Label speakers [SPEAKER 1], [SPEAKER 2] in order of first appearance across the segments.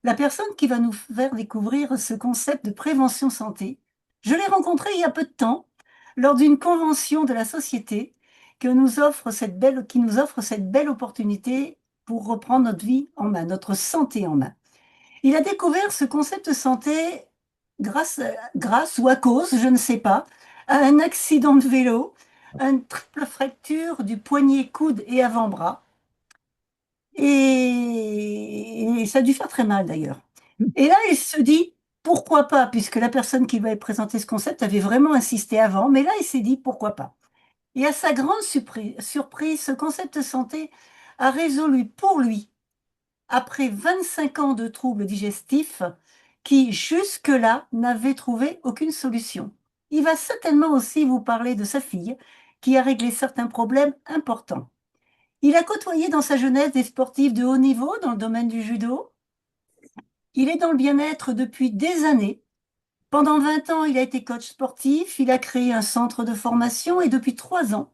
[SPEAKER 1] La personne qui va nous faire découvrir ce concept de prévention santé, je l'ai rencontré il y a peu de temps lors d'une convention de la société qui nous offre cette belle opportunité pour reprendre notre vie en main, notre santé en main. Il a découvert ce concept de santé grâce ou à cause, je ne sais pas, à un accident de vélo, une triple fracture du poignet, coude et avant-bras. Et ça a dû faire très mal d'ailleurs. Et là, il se dit, pourquoi pas, puisque la personne qui va présenter ce concept avait vraiment insisté avant, mais là, il s'est dit, pourquoi pas. Et à sa grande surprise, ce concept santé a résolu pour lui, après 25 ans de troubles digestifs, qui jusque-là n'avaient trouvé aucune solution. Il va certainement aussi vous parler de sa fille, qui a réglé certains problèmes importants. Il a côtoyé dans sa jeunesse des sportifs de haut niveau dans le domaine du judo. Il est dans le bien-être depuis des années. Pendant 20 ans, il a été coach sportif, il a créé un centre de formation et depuis 3 ans,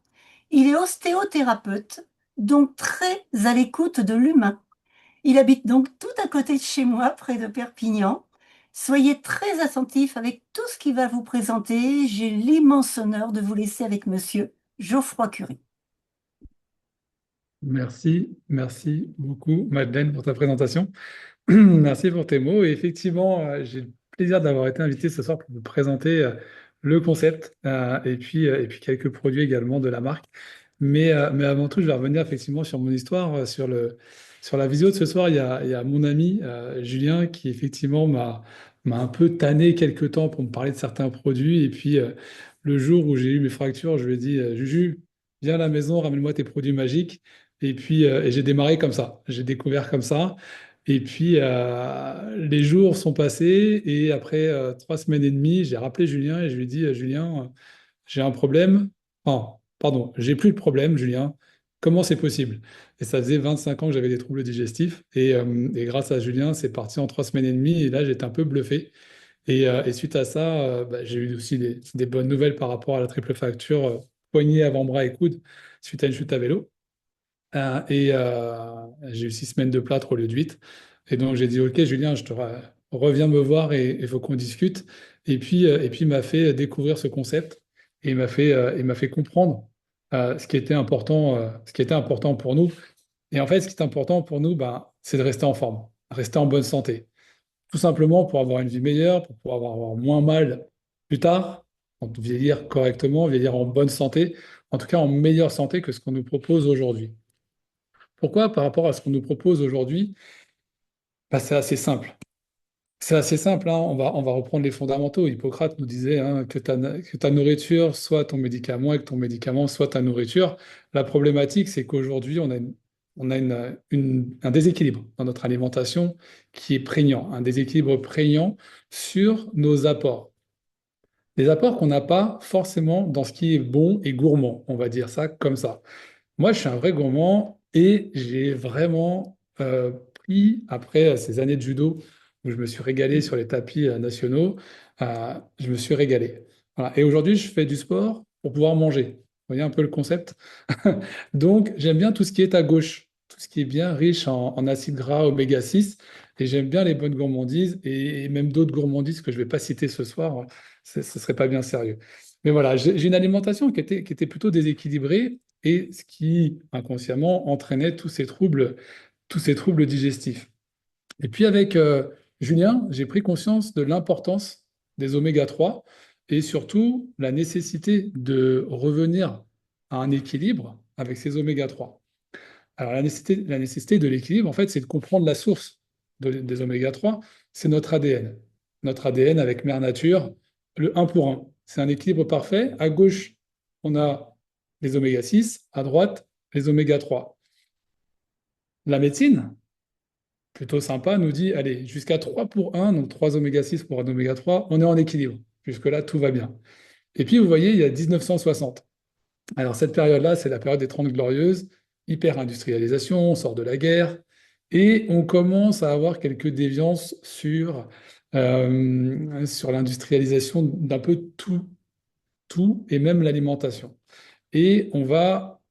[SPEAKER 1] il est ostéothérapeute, donc très à l'écoute de l'humain. Il habite donc tout à côté de chez moi, près de Perpignan. Soyez très attentifs avec tout ce qu'il va vous présenter. J'ai l'immense honneur de vous laisser avec monsieur Geoffroy Curie.
[SPEAKER 2] Merci beaucoup, Madeleine, pour ta présentation. Merci pour tes mots. Et effectivement, j'ai le plaisir d'avoir été invité ce soir pour vous présenter le concept et puis quelques produits également de la marque. Mais avant tout, je vais revenir effectivement sur mon histoire, sur la visio de ce soir. Il y a mon ami Julien qui effectivement m'a un peu tanné quelques temps pour me parler de certains produits. Et puis le jour où j'ai eu mes fractures, je lui ai dit Juju, viens à la maison, ramène-moi tes produits magiques. Et puis et j'ai démarré comme ça. J'ai découvert comme ça. Et puis, les jours sont passés et après 3 semaines et demie, j'ai rappelé Julien et je lui ai dit, Julien, j'ai un problème. Oh, pardon, j'ai plus de problème, Julien. Comment c'est possible? Et ça faisait 25 ans que j'avais des troubles digestifs et grâce à Julien, c'est parti en 3 semaines et demie et là, j'étais un peu bluffé. Et suite à ça, bah, j'ai eu aussi des bonnes nouvelles par rapport à la triple fracture poignet, avant-bras et coude suite à une chute à vélo. J'ai eu 6 semaines de plâtre au lieu de 8. Et donc j'ai dit, OK, Julien, reviens me voir et il faut qu'on discute. Et puis il m'a fait découvrir ce concept et il m'a fait comprendre ce qui était important pour nous. Et en fait, ce qui est important pour nous, bah, c'est de rester en forme, rester en bonne santé. Tout simplement pour avoir une vie meilleure, pour pouvoir avoir moins mal plus tard, donc vieillir correctement, vieillir en bonne santé, en tout cas en meilleure santé que ce qu'on nous propose aujourd'hui. Pourquoi par rapport à ce qu'on nous propose aujourd'hui? Bah, c'est assez simple. C'est assez simple, hein. On va reprendre les fondamentaux. Hippocrate nous disait hein, que ta nourriture soit ton médicament et que ton médicament soit ta nourriture. La problématique, c'est qu'aujourd'hui, on a un déséquilibre dans notre alimentation qui est prégnant, un déséquilibre prégnant sur nos apports. Des apports qu'on n'a pas forcément dans ce qui est bon et gourmand, on va dire ça comme ça. Moi, je suis un vrai gourmand et j'ai vraiment pris, après ces années de judo où je me suis régalé sur les tapis nationaux, je me suis régalé. Voilà. Et aujourd'hui, je fais du sport pour pouvoir manger. Vous voyez un peu le concept? Donc, j'aime bien tout ce qui est à gauche, tout ce qui est bien riche en acides gras oméga 6. Et j'aime bien les bonnes gourmandises et même d'autres gourmandises que je ne vais pas citer ce soir. Ce ne serait pas bien sérieux. Mais voilà, j'ai une alimentation qui était plutôt déséquilibrée et ce qui inconsciemment entraînait tous ces troubles digestifs. Et puis avec Julien, j'ai pris conscience de l'importance des oméga 3 et surtout la nécessité de revenir à un équilibre avec ces oméga 3. Alors la nécessité de l'équilibre, en fait, c'est de comprendre la source des oméga 3, c'est notre ADN. Notre ADN avec Mère Nature, le un pour un. C'est un équilibre parfait. À gauche, on a les oméga 6, à droite, les oméga 3. La médecine, plutôt sympa, nous dit, allez, jusqu'à 3 pour un, donc 3 oméga 6 pour un oméga 3, on est en équilibre. Jusque-là, tout va bien. Et puis, vous voyez, il y a 1960. Alors, cette période-là, c'est la période des Trente Glorieuses, hyper-industrialisation, on sort de la guerre, et on commence à avoir quelques déviances sur l'industrialisation d'un peu tout, et même l'alimentation. Et on va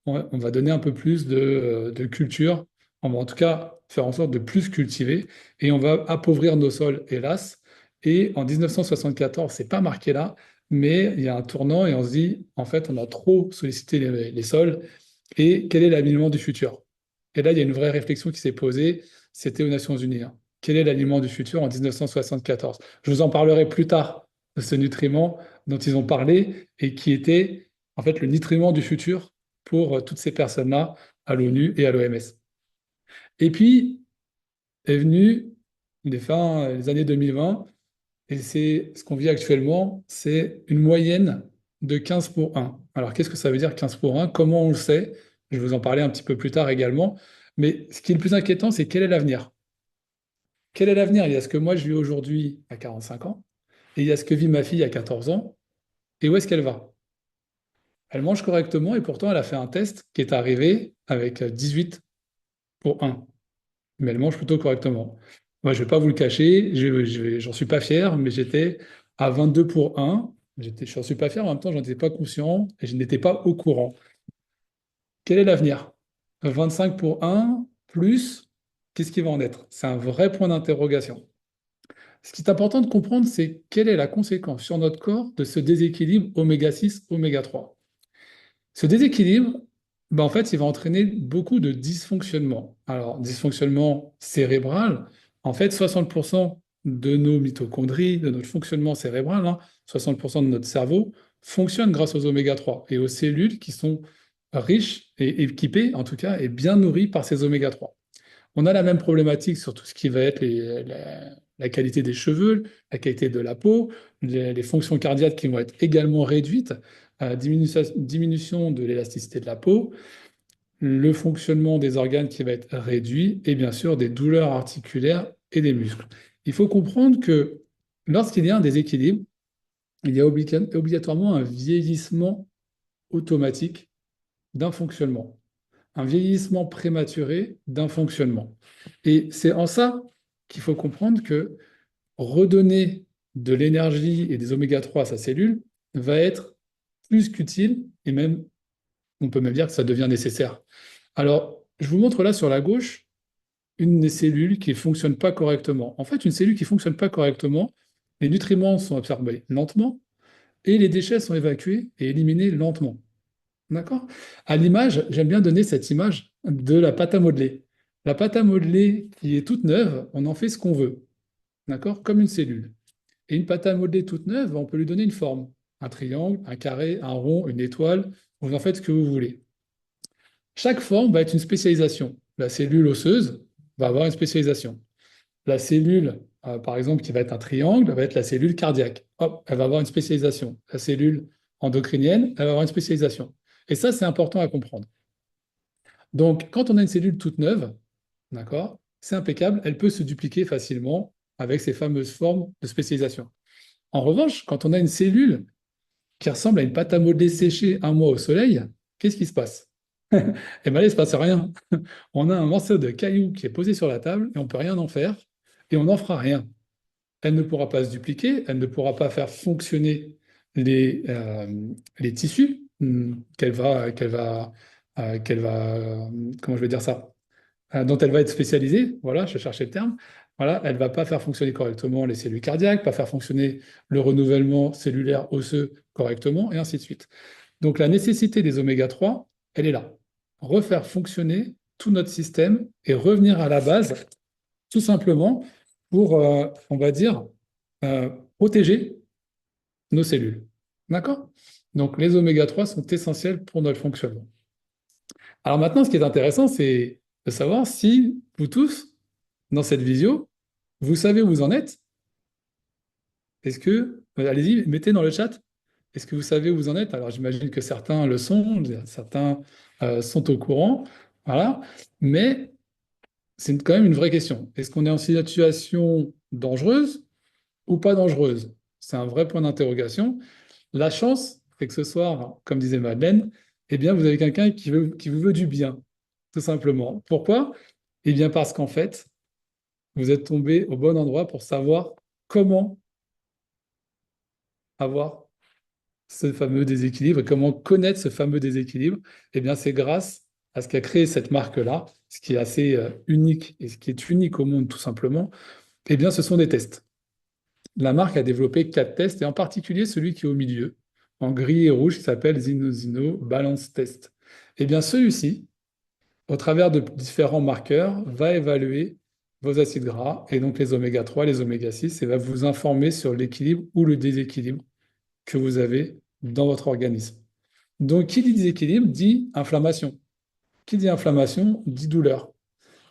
[SPEAKER 2] donner un peu plus de culture On va en tout cas faire en sorte de plus cultiver et on va appauvrir nos sols, hélas. Et en 1974, c'est pas marqué là, mais il y a un tournant et on se dit, en fait, on a trop sollicité les sols et quel est l'aliment du futur? Et là, il y a une vraie réflexion qui s'est posée, c'était aux Nations Unies, hein. Quel est l'aliment du futur en 1974? Je vous en parlerai plus tard de ce nutriment dont ils ont parlé et qui était en fait le nutriment du futur pour toutes ces personnes-là à l'ONU et à l'OMS. Et puis est venue les années 2020, et c'est ce qu'on vit actuellement, c'est une moyenne de 15 pour 1. Alors qu'est-ce que ça veut dire 15 pour 1? Comment on le sait? Je vais vous en parler un petit peu plus tard également. Mais ce qui est le plus inquiétant, c'est quel est l'avenir? Quel est l'avenir? Il y a ce que moi je vis aujourd'hui à 45 ans, et il y a ce que vit ma fille à 14 ans, et où est-ce qu'elle va? Elle mange correctement, et pourtant elle a fait un test qui est arrivé avec 18 pour 1. Mais elle mange plutôt correctement. Moi, je vais pas vous le cacher, j'en suis pas fier, mais j'étais à 22 pour 1. J'en suis pas fier, en même temps, j'en étais pas conscient et je n'étais pas au courant. Quel est l'avenir? 25 pour 1 plus, qu'est-ce qui va en être? C'est un vrai point d'interrogation. Ce qui est important de comprendre, c'est quelle est la conséquence sur notre corps de ce déséquilibre oméga 6, oméga 3. Ce déséquilibre, ben en fait, il va entraîner beaucoup de dysfonctionnements. Alors, dysfonctionnement cérébral, en fait, 60% de nos mitochondries, de notre fonctionnement cérébral, hein, 60% de notre cerveau, fonctionne grâce aux oméga 3 et aux cellules qui sont riches et équipées, en tout cas, et bien nourries par ces oméga 3. On a la même problématique sur tout ce qui va être la qualité des cheveux, la qualité de la peau, les fonctions cardiaques qui vont être également réduites, diminution de l'élasticité de la peau, le fonctionnement des organes qui va être réduit et bien sûr des douleurs articulaires et des muscles. Il faut comprendre que lorsqu'il y a un déséquilibre, il y a obligatoirement un vieillissement automatique d'un fonctionnement, un vieillissement prématuré d'un fonctionnement. Et c'est en ça qu'il faut comprendre que redonner de l'énergie et des oméga 3 à sa cellule va être plus qu'utile, et même, on peut même dire que ça devient nécessaire. Alors, je vous montre là sur la gauche une des cellules qui ne fonctionne pas correctement. En fait, une cellule qui ne fonctionne pas correctement, les nutriments sont absorbés lentement et les déchets sont évacués et éliminés lentement. D'accord? À l'image, j'aime bien donner cette image de la pâte à modeler. La pâte à modeler qui est toute neuve, on en fait ce qu'on veut. D'accord? Comme une cellule. Et une pâte à modeler toute neuve, on peut lui donner une forme. Un triangle, un carré, un rond, une étoile. Vous en faites ce que vous voulez. Chaque forme va être une spécialisation. La cellule osseuse va avoir une spécialisation. La cellule, par exemple, qui va être un triangle, va être la cellule cardiaque. Hop, elle va avoir une spécialisation. La cellule endocrinienne, elle va avoir une spécialisation. Et ça, c'est important à comprendre. Donc, quand on a une cellule toute neuve, d'accord, c'est impeccable, elle peut se dupliquer facilement avec ces fameuses formes de spécialisation. En revanche, quand on a une cellule qui ressemble à une pâte à modeler séchée un mois au soleil, qu'est-ce qui se passe? Eh bien, là, il ne se passe rien. On a un morceau de caillou qui est posé sur la table et on ne peut rien en faire et on n'en fera rien. Elle ne pourra pas se dupliquer, elle ne pourra pas faire fonctionner les tissus comment je vais dire ça, dont elle va être spécialisée, voilà, je cherchais le terme, voilà, elle ne va pas faire fonctionner correctement les cellules cardiaques, pas faire fonctionner le renouvellement cellulaire osseux correctement, et ainsi de suite. Donc la nécessité des oméga 3, elle est là. Refaire fonctionner tout notre système et revenir à la base, tout simplement, pour, on va dire, euh, protéger nos cellules. D'accord? Donc les oméga 3 sont essentiels pour notre fonctionnement. Alors maintenant, ce qui est intéressant, c'est de savoir si vous tous, dans cette visio, vous savez où vous en êtes. Est-ce que, allez-y, mettez dans le chat, est-ce que vous savez où vous en êtes? Alors j'imagine que certains le sont, certains sont au courant, voilà. Mais c'est quand même une vraie question. Est-ce qu'on est en situation dangereuse ou pas dangereuse? C'est un vrai point d'interrogation. La chance, c'est que ce soir, comme disait Madeleine, eh bien, vous avez quelqu'un qui vous veut du bien, tout simplement. Pourquoi? Eh bien, parce qu'en fait, vous êtes tombé au bon endroit pour savoir comment avoir ce fameux déséquilibre et comment connaître ce fameux déséquilibre. Eh bien, c'est grâce à ce qui a créé cette marque-là, ce qui est assez unique et ce qui est unique au monde tout simplement, eh bien, ce sont des tests. La marque a développé 4 tests, et en particulier celui qui est au milieu, en gris et rouge, qui s'appelle Zino Balance Test. Eh bien, celui-ci, au travers de différents marqueurs, va évaluer vos acides gras, et donc les oméga 3, les oméga 6, et va vous informer sur l'équilibre ou le déséquilibre que vous avez dans votre organisme. Donc, qui dit déséquilibre dit inflammation. Qui dit inflammation dit douleur.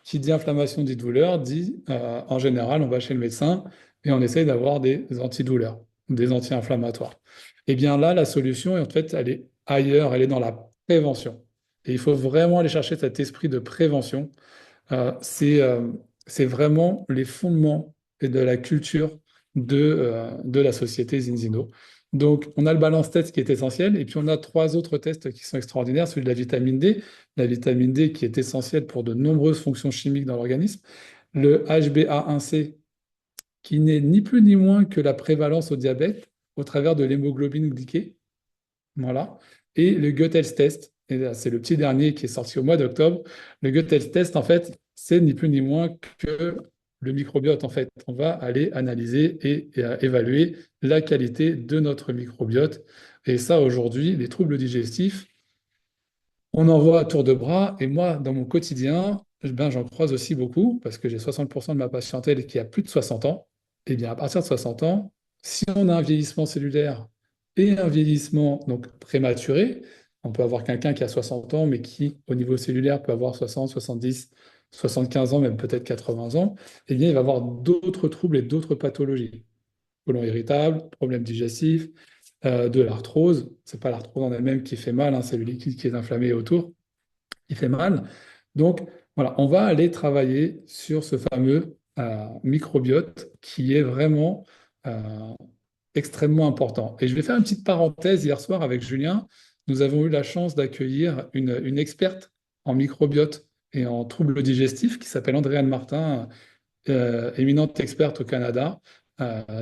[SPEAKER 2] Qui dit inflammation dit douleur dit, en général, on va chez le médecin et on essaye d'avoir des antidouleurs, des anti-inflammatoires. Et bien là, la solution, en fait, elle est ailleurs, elle est dans la prévention. Et il faut vraiment aller chercher cet esprit de prévention. Euh, c'est euh, c'est vraiment les fondements et de la culture de la société Zinzino. Donc, on a le balance test qui est essentiel, et puis on a 3 autres tests qui sont extraordinaires, celui de la vitamine D qui est essentielle pour de nombreuses fonctions chimiques dans l'organisme, le HbA1c qui n'est ni plus ni moins que la prévalence au diabète au travers de l'hémoglobine glyquée, voilà. Et le Gut Health Test, et là, c'est le petit dernier qui est sorti au mois d'octobre. Le Gut Health Test, en fait, c'est ni plus ni moins que le microbiote. En fait, on va aller analyser et évaluer la qualité de notre microbiote. Et ça, aujourd'hui, les troubles digestifs, on en voit à tour de bras. Et moi, dans mon quotidien, ben, j'en croise aussi beaucoup parce que j'ai 60% de ma patientèle qui a plus de 60 ans. Et bien, à partir de 60 ans, si on a un vieillissement cellulaire et un vieillissement donc prématuré, on peut avoir quelqu'un qui a 60 ans, mais qui, au niveau cellulaire, peut avoir 60, 70, 75 ans, même peut-être 80 ans, eh bien, il va avoir d'autres troubles et d'autres pathologies. Côlon irritable, problèmes digestifs, de l'arthrose. C'est pas l'arthrose en elle-même qui fait mal, hein, c'est le liquide qui est inflammé autour qui fait mal. Donc, voilà, on va aller travailler sur ce fameux microbiote qui est vraiment extrêmement important. Et je vais faire une petite parenthèse. Hier soir, avec Julien, nous avons eu la chance d'accueillir une experte en microbiote et en troubles digestifs qui s'appelle Andréane Martin, éminente experte au Canada,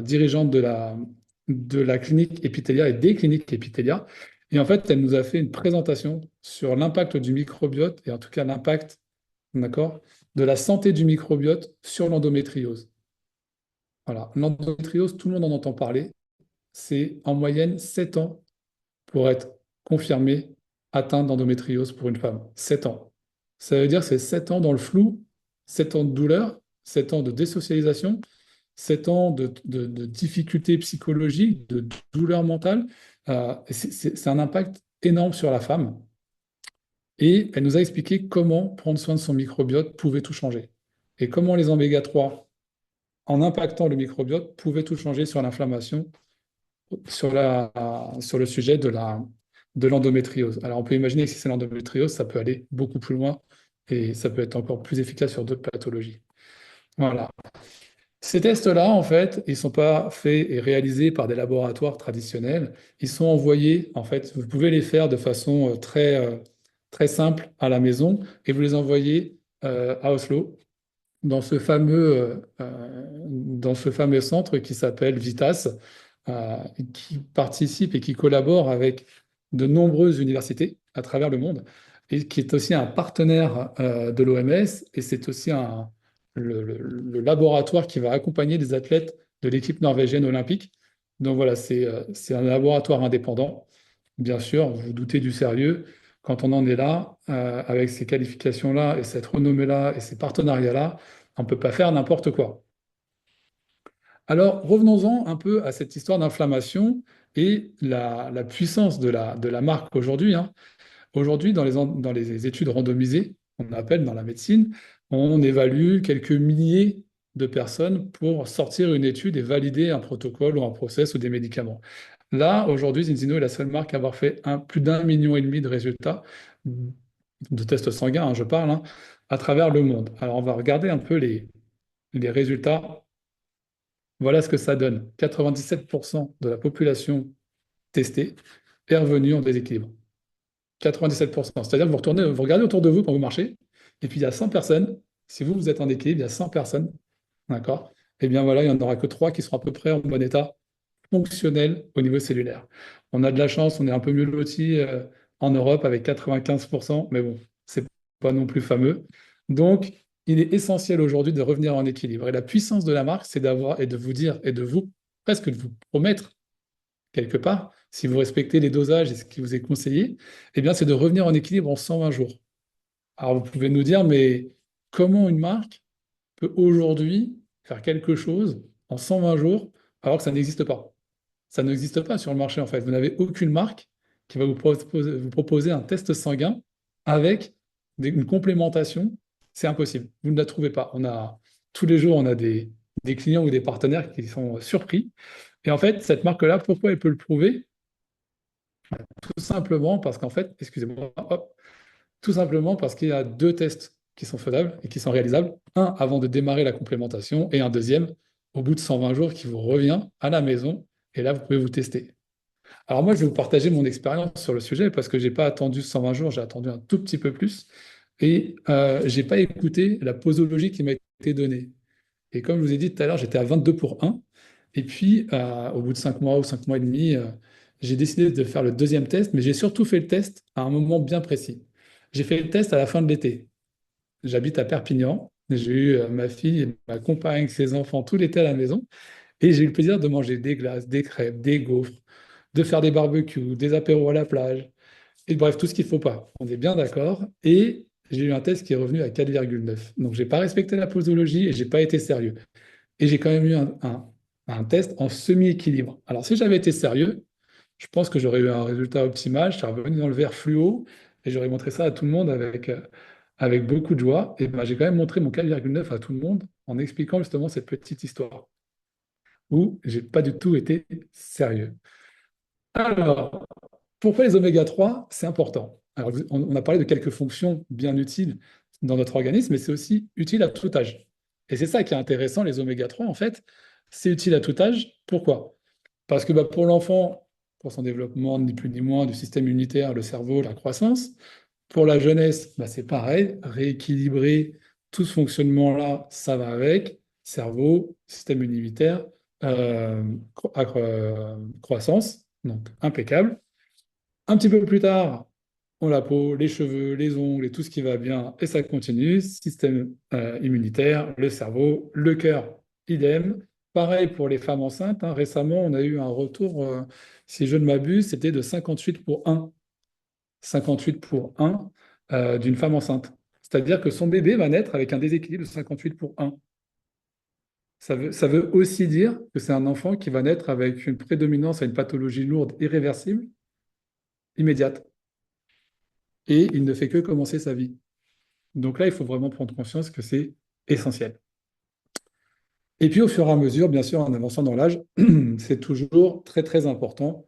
[SPEAKER 2] dirigeante de la clinique Epitelia et des cliniques Epitelia. Et en fait, elle nous a fait une présentation sur l'impact du microbiote et en tout cas l'impact, d'accord, de la santé du microbiote sur l'endométriose. Voilà, l'endométriose, tout le monde en entend parler. C'est en moyenne 7 ans pour être confirmé atteinte d'endométriose pour une femme. 7 ans. Ça veut dire que c'est 7 ans dans le flou, 7 ans de douleur, 7 ans de désocialisation, 7 ans de difficultés psychologiques, de douleur mentale. C'est un impact énorme sur la femme. Et elle nous a expliqué comment prendre soin de son microbiote pouvait tout changer. Et comment les oméga 3, en impactant le microbiote, pouvaient tout changer sur l'inflammation, sur le sujet de l'endométriose. Alors on peut imaginer que si c'est l'endométriose, ça peut aller beaucoup plus loin et ça peut être encore plus efficace sur d'autres pathologies. Voilà. Ces tests-là, en fait, ils ne sont pas faits et réalisés par des laboratoires traditionnels. Ils sont envoyés, en fait, vous pouvez les faire de façon très simple à la maison et vous les envoyez à Oslo, dans ce fameux centre qui s'appelle Vitas, euh, qui participe et qui collabore avec de nombreuses universités à travers le monde et qui est aussi un partenaire de l'OMS et c'est aussi le laboratoire qui va accompagner les athlètes de l'équipe norvégienne olympique. Donc voilà, c'est un laboratoire indépendant. Bien sûr, vous vous doutez du sérieux. Quand on en est là, avec ces qualifications-là et cette renommée-là et ces partenariats-là, on ne peut pas faire n'importe quoi. Alors, revenons-en un peu à cette histoire d'inflammation et la puissance de la marque aujourd'hui, hein. Aujourd'hui, dans les études randomisées, on appelle dans la médecine, on évalue quelques milliers de personnes pour sortir une étude et valider un protocole ou un process ou des médicaments. Là, aujourd'hui, Zinzino est la seule marque à avoir fait plus d'1,5 million de résultats, de tests sanguins, hein, je parle, hein, à travers le monde. Alors, on va regarder un peu les résultats. Voilà ce que ça donne. 97% de la population testée est revenue en déséquilibre. 97%. C'est-à-dire que vous regardez autour de vous quand vous marchez, et puis il y a 100 personnes. Si vous êtes en équilibre, il y a 100 personnes. D'accord? Eh bien voilà, il n'y en aura que 3 qui seront à peu près en bon état fonctionnel au niveau cellulaire. On a de la chance, on est un peu mieux loti en Europe avec 95%, mais bon, c'est pas non plus fameux. Donc, il est essentiel aujourd'hui de revenir en équilibre. Et la puissance de la marque, c'est d'avoir et de vous dire et de vous, presque de vous promettre quelque part, si vous respectez les dosages et ce qui vous est conseillé, eh bien, c'est de revenir en équilibre en 120 jours. Alors, vous pouvez nous dire, mais comment une marque peut aujourd'hui faire quelque chose en 120 jours alors que ça n'existe pas? Ça n'existe pas sur le marché, en fait. Vous n'avez aucune marque qui va vous proposer un test sanguin avec une complémentation. C'est impossible. Vous ne la trouvez pas. Tous les jours, on a des clients ou des partenaires qui sont surpris. Et en fait, cette marque-là, pourquoi elle peut le prouver? Tout simplement parce qu'en fait, excusez-moi, hop, tout simplement parce qu'il y a deux tests qui sont faisables et qui sont réalisables. Un avant de démarrer la complémentation et un deuxième au bout de 120 jours qui vous revient à la maison. Et là, vous pouvez vous tester. Alors moi, je vais vous partager mon expérience sur le sujet parce que j'ai pas attendu 120 jours, j'ai attendu un tout petit peu plus. Et j'ai pas écouté la posologie qui m'a été donnée. Et comme je vous ai dit tout à l'heure, j'étais à 22 pour 1. Et puis, au bout de 5 mois ou 5 mois et demi, j'ai décidé de faire le deuxième test, mais j'ai surtout fait le test à un moment bien précis. J'ai fait le test à la fin de l'été. J'habite à Perpignan. J'ai eu ma fille et ma compagne avec ses enfants tout l'été à la maison. Et j'ai eu le plaisir de manger des glaces, des crêpes, des gaufres, de faire des barbecues, des apéros à la plage, et bref, tout ce qu'il ne faut pas. On est bien d'accord. Et j'ai eu un test qui est revenu à 4,9. Donc, je n'ai pas respecté la posologie et je n'ai pas été sérieux. Et j'ai quand même eu un test en semi-équilibre. Alors, si j'avais été sérieux, je pense que j'aurais eu un résultat optimal. Je serais revenu dans le vert fluo et j'aurais montré ça à tout le monde avec beaucoup de joie. Et ben, j'ai quand même montré mon 4,9 à tout le monde en expliquant justement cette petite histoire où j'ai pas du tout été sérieux. Alors, pourquoi les oméga 3 c'est important? Alors, on a parlé de quelques fonctions bien utiles dans notre organisme, mais c'est aussi utile à tout âge. Et c'est ça qui est intéressant, les oméga 3 en fait, c'est utile à tout âge. Pourquoi? Parce que bah, pour l'enfant, pour son développement, ni plus ni moins, du système immunitaire, le cerveau, la croissance, pour la jeunesse, bah, c'est pareil, rééquilibrer tout ce fonctionnement-là, ça va avec, cerveau, système immunitaire, euh, croissance, donc impeccable. Un petit peu plus tard, on a la peau, les cheveux, les ongles et tout ce qui va bien, et ça continue. Système immunitaire, le cerveau, le cœur, idem. Pareil pour les femmes enceintes, hein. Récemment, on a eu un retour, si je ne m'abuse, c'était de 58 pour 1. 58 pour 1 d'une femme enceinte. C'est-à-dire que son bébé va naître avec un déséquilibre de 58 pour 1. Ça veut aussi dire que c'est un enfant qui va naître avec une prédominance à une pathologie lourde irréversible immédiate. Et il ne fait que commencer sa vie. Donc là, il faut vraiment prendre conscience que c'est essentiel. Et puis au fur et à mesure, bien sûr, en avançant dans l'âge, c'est toujours très très important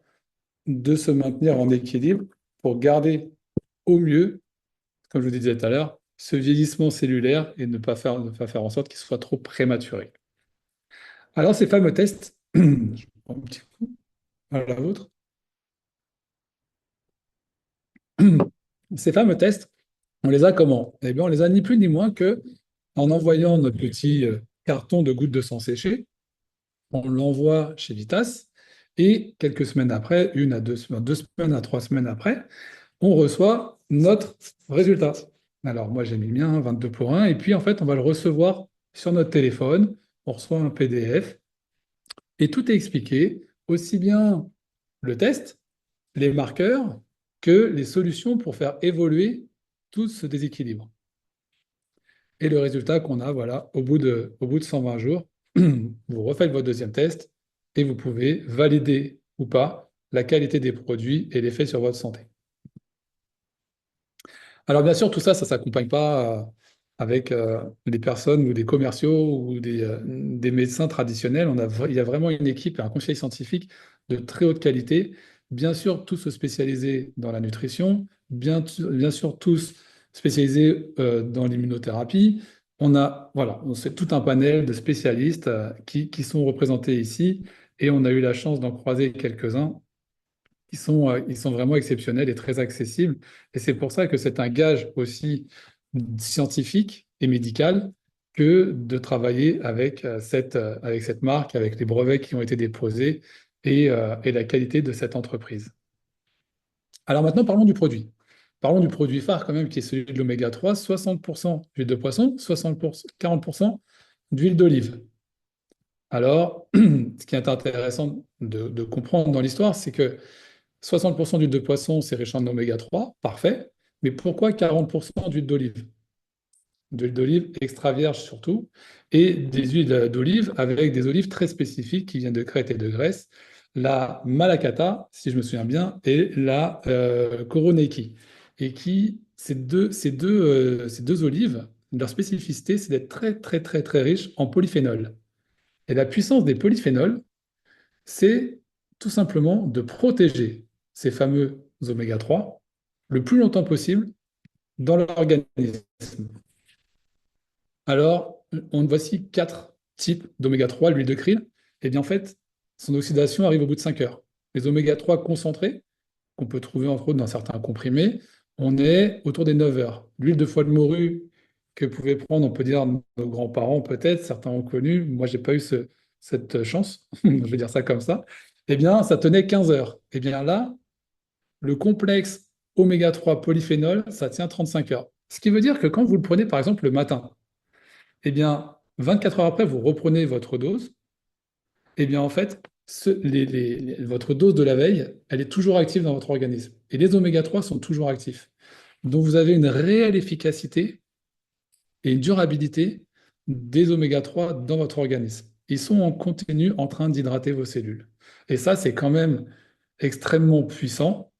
[SPEAKER 2] de se maintenir en équilibre pour garder au mieux, comme je vous disais tout à l'heure, ce vieillissement cellulaire et ne pas faire en sorte qu'il soit trop prématuré. Alors ces fameux tests, je prends un petit coup à la vôtre, ces fameux tests, on les a comment? Eh bien, on les a ni plus ni moins que en envoyant notre petit carton de gouttes de sang séchées. On l'envoie chez Vitas et quelques semaines après, 2 semaines à 3 semaines après, on reçoit notre résultat. Alors moi j'ai mis le mien, 22 pour 1, et puis en fait on va le recevoir sur notre téléphone, on reçoit un PDF et tout est expliqué, aussi bien le test, les marqueurs, que les solutions pour faire évoluer tout ce déséquilibre. Et le résultat qu'on a, voilà, au bout de 120 jours, vous refaites votre deuxième test et vous pouvez valider ou pas la qualité des produits et l'effet sur votre santé. Alors bien sûr, tout ça, ça ne s'accompagne pas avec des personnes ou des commerciaux ou des médecins traditionnels. Il y a vraiment une équipe et un conseil scientifique de très haute qualité. Bien sûr, tous spécialisés dans la nutrition, bien sûr, tous spécialisés dans l'immunothérapie. Voilà, c'est tout un panel de spécialistes qui sont représentés ici et on a eu la chance d'en croiser quelques-uns ils sont vraiment exceptionnels et très accessibles. Et c'est pour ça que c'est un gage aussi scientifique et médical que de travailler avec cette marque, avec les brevets qui ont été déposés et la qualité de cette entreprise. Alors maintenant, parlons du produit. Parlons du produit phare quand même, qui est celui de l'oméga 3, 60% d'huile de poisson, 60%, 40% d'huile d'olive. Alors, ce qui est intéressant de comprendre dans l'histoire, c'est que 60% d'huile de poisson, c'est riche en oméga 3, parfait, mais pourquoi 40% d'huile d'olive? D'huile d'olive extra vierge surtout, et des huiles d'olive avec des olives très spécifiques qui viennent de Crète et de Grèce, la Malakata, si je me souviens bien, et la Koroneiki. Et qui, ces deux olives, leur spécificité, c'est d'être très, très, très, très riches en polyphénol. Et la puissance des polyphénols, c'est tout simplement de protéger ces fameux oméga 3 le plus longtemps possible dans l'organisme. Alors, voici quatre types d'oméga 3, l'huile de krill. Et bien en fait, son oxydation arrive au bout de 5 heures. Les oméga 3 concentrés, qu'on peut trouver entre autres dans certains comprimés, on est autour des 9 heures. L'huile de foie de morue que pouvaient prendre, on peut dire, nos grands-parents peut-être, certains ont connu, moi j'ai pas eu cette chance, je vais dire ça comme ça, eh bien ça tenait 15 heures. Eh bien là, le complexe oméga 3 polyphénol, ça tient 35 heures. Ce qui veut dire que quand vous le prenez par exemple le matin, eh bien 24 heures après, vous reprenez votre dose, eh bien en fait, votre dose de la veille, elle est toujours active dans votre organisme. Et les oméga 3 sont toujours actifs. Donc vous avez une réelle efficacité et une durabilité des oméga 3 dans votre organisme. Ils sont en continu en train d'hydrater vos cellules. Et ça, c'est quand même extrêmement puissant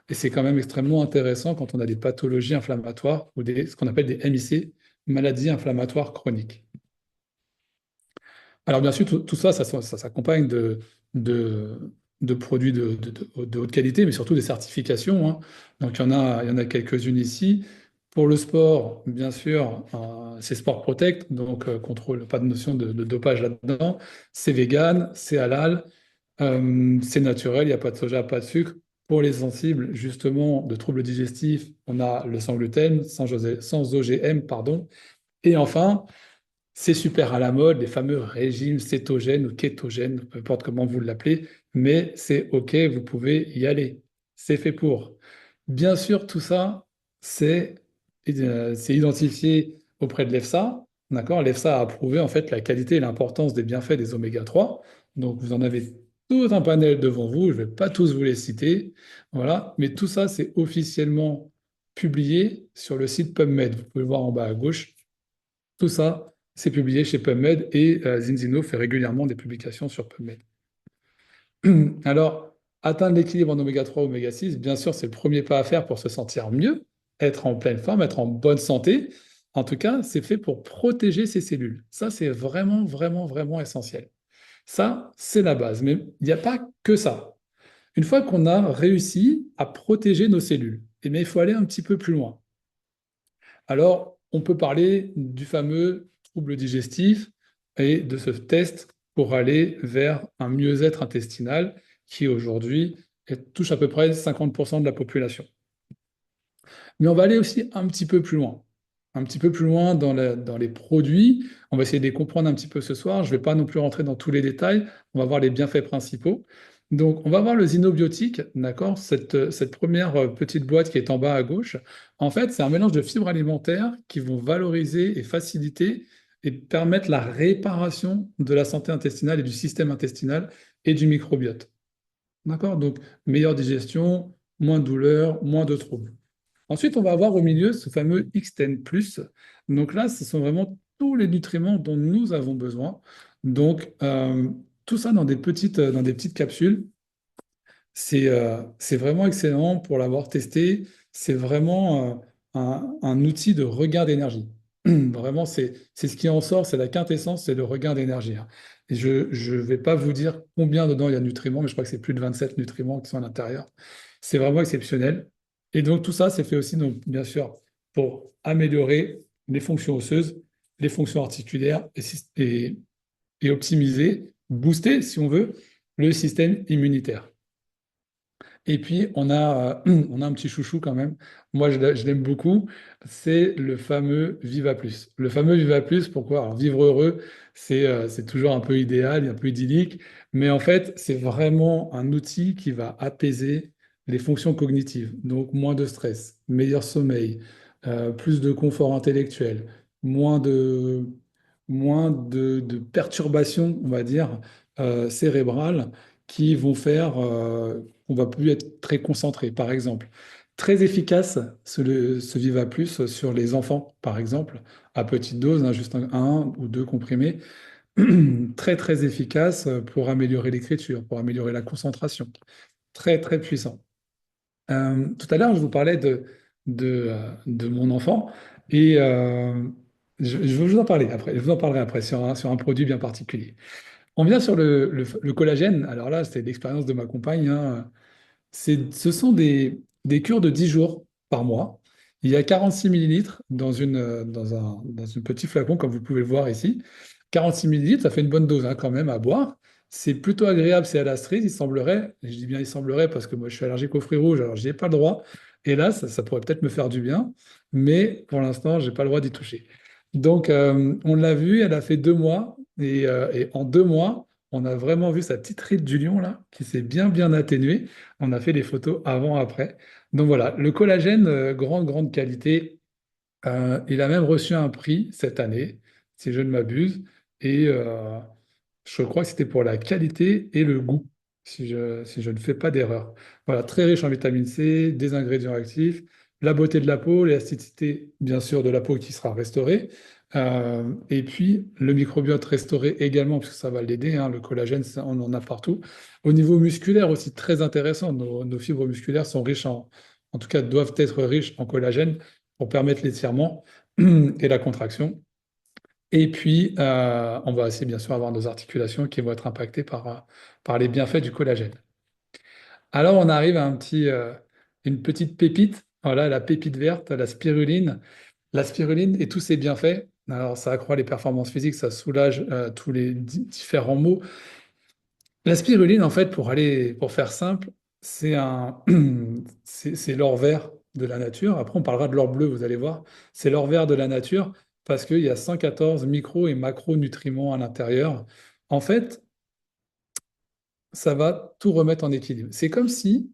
[SPEAKER 2] et c'est quand même extrêmement intéressant quand on a des pathologies inflammatoires ou ce qu'on appelle des MIC, maladies inflammatoires chroniques. Alors bien sûr, tout ça, ça s'accompagne de, de produits de haute qualité, mais surtout des certifications, hein. Donc il y en a quelques-unes ici. Pour le sport, bien sûr, c'est Sport Protect, donc contrôle, pas de notion de dopage là-dedans. C'est vegan, c'est halal, c'est naturel, il n'y a pas de soja, pas de sucre. Pour les sensibles, justement, de troubles digestifs, on a le sans gluten, sans OGM, pardon. Et enfin, c'est super à la mode, les fameux régimes cétogènes ou kétogènes, peu importe comment vous l'appelez, mais c'est OK, vous pouvez y aller. C'est fait pour. Bien sûr, tout ça, c'est c'est identifié auprès de l'EFSA. D'accord? L'EFSA a approuvé en fait la qualité et l'importance des bienfaits des oméga 3. Donc, vous en avez tout un panel devant vous. Je ne vais pas tous vous les citer. Voilà. Mais tout ça, c'est officiellement publié sur le site PubMed. Vous pouvez le voir en bas à gauche. Tout ça, c'est publié chez PubMed et Zinzino fait régulièrement des publications sur PubMed. Alors, atteindre l'équilibre en oméga 3, oméga 6, bien sûr, c'est le premier pas à faire pour se sentir mieux, être en pleine forme, être en bonne santé. En tout cas, c'est fait pour protéger ces cellules. Ça, c'est vraiment, vraiment, vraiment essentiel. Ça, c'est la base. Mais il n'y a pas que ça. Une fois qu'on a réussi à protéger nos cellules, eh bien, il faut aller un petit peu plus loin. Alors, on peut parler du fameux trouble digestif et de ce test pour aller vers un mieux-être intestinal qui aujourd'hui touche à peu près 50% de la population. Mais on va aller aussi un petit peu plus loin dans les produits. On va essayer de les comprendre un petit peu ce soir. Je ne vais pas non plus rentrer dans tous les détails. On va voir les bienfaits principaux. Donc, on va voir le Zinobiotique, d'accord? Cette première petite boîte qui est en bas à gauche. En fait, c'est un mélange de fibres alimentaires qui vont valoriser et faciliter et permettre la réparation de la santé intestinale et du système intestinal et du microbiote. D'accord? Donc, meilleure digestion, moins de douleur, moins de troubles. Ensuite, on va avoir au milieu ce fameux X10+. Donc là, ce sont vraiment tous les nutriments dont nous avons besoin. Donc, tout ça dans des petites capsules. C'est vraiment excellent pour l'avoir testé. C'est vraiment un outil de regain d'énergie. Vraiment, c'est ce qui en sort, c'est la quintessence, c'est le regain d'énergie, hein. Et je ne vais pas vous dire combien dedans il y a de nutriments, mais je crois que c'est plus de 27 nutriments qui sont à l'intérieur. C'est vraiment exceptionnel. Et donc tout ça, c'est fait aussi, donc, bien sûr, pour améliorer les fonctions osseuses, les fonctions articulaires et optimiser, booster, si on veut, le système immunitaire. Et puis, on a un petit chouchou quand même. Moi, je l'aime beaucoup. C'est le fameux Viva Plus. Le fameux Viva Plus, pourquoi? Alors, vivre heureux, c'est toujours un peu idéal, un peu idyllique. Mais en fait, c'est vraiment un outil qui va apaiser les fonctions cognitives, donc moins de stress, meilleur sommeil, plus de confort intellectuel, moins de, moins de perturbations, on va dire, cérébrales qui vont faire qu'on va plus être très concentré, par exemple. Très efficace, ce Viva Plus sur les enfants, par exemple, à petite dose, hein, juste un ou deux comprimés, très très efficace pour améliorer l'écriture, pour améliorer la concentration. Très très puissant. Tout à l'heure, je vous parlais de mon enfant et je vais vous en parler après. Je vous en parlerai après sur un produit bien particulier. On vient sur le collagène. Alors là, c'était l'expérience de ma compagne, hein. Ce sont des cures de 10 jours par mois. Il y a 46 millilitres dans un petit flacon, comme vous pouvez le voir ici. 46 millilitres, ça fait une bonne dose hein, quand même à boire. C'est plutôt agréable, c'est à la cerise, il semblerait. Je dis bien il semblerait parce que moi je suis allergique aux fruits rouges, alors j'ai pas le droit. Et là, ça pourrait peut-être me faire du bien, mais pour l'instant, j'ai pas le droit d'y toucher. Donc, on l'a vu, elle a fait 2 mois, et en 2 mois, on a vraiment vu sa petite ride du lion là, qui s'est bien bien atténuée. On a fait des photos avant-après. Donc voilà, le collagène, grande, grande qualité. Il a même reçu un prix cette année, si je ne m'abuse. Et je crois que c'était pour la qualité et le goût, si je ne fais pas d'erreur. Voilà, très riche en vitamine C, des ingrédients actifs, la beauté de la peau, l'élasticité, bien sûr, de la peau qui sera restaurée. Et puis, le microbiote restauré également, parce que ça va l'aider, hein, le collagène, on en a partout. Au niveau musculaire aussi, très intéressant. Nos fibres musculaires sont riches en tout cas, doivent être riches en collagène pour permettre l'étirement et la contraction. Et puis, on va aussi bien sûr avoir nos articulations qui vont être impactées par les bienfaits du collagène. Alors, on arrive à une petite pépite, voilà, la pépite verte, la spiruline. La spiruline et tous ses bienfaits, alors ça accroît les performances physiques, ça soulage tous les différents maux. La spiruline, en fait, pour faire simple, c'est c'est l'or vert de la nature. Après, on parlera de l'or bleu, vous allez voir. C'est l'or vert de la nature parce qu'il y a 114 micro et macronutriments à l'intérieur. En fait, ça va tout remettre en équilibre. C'est comme si,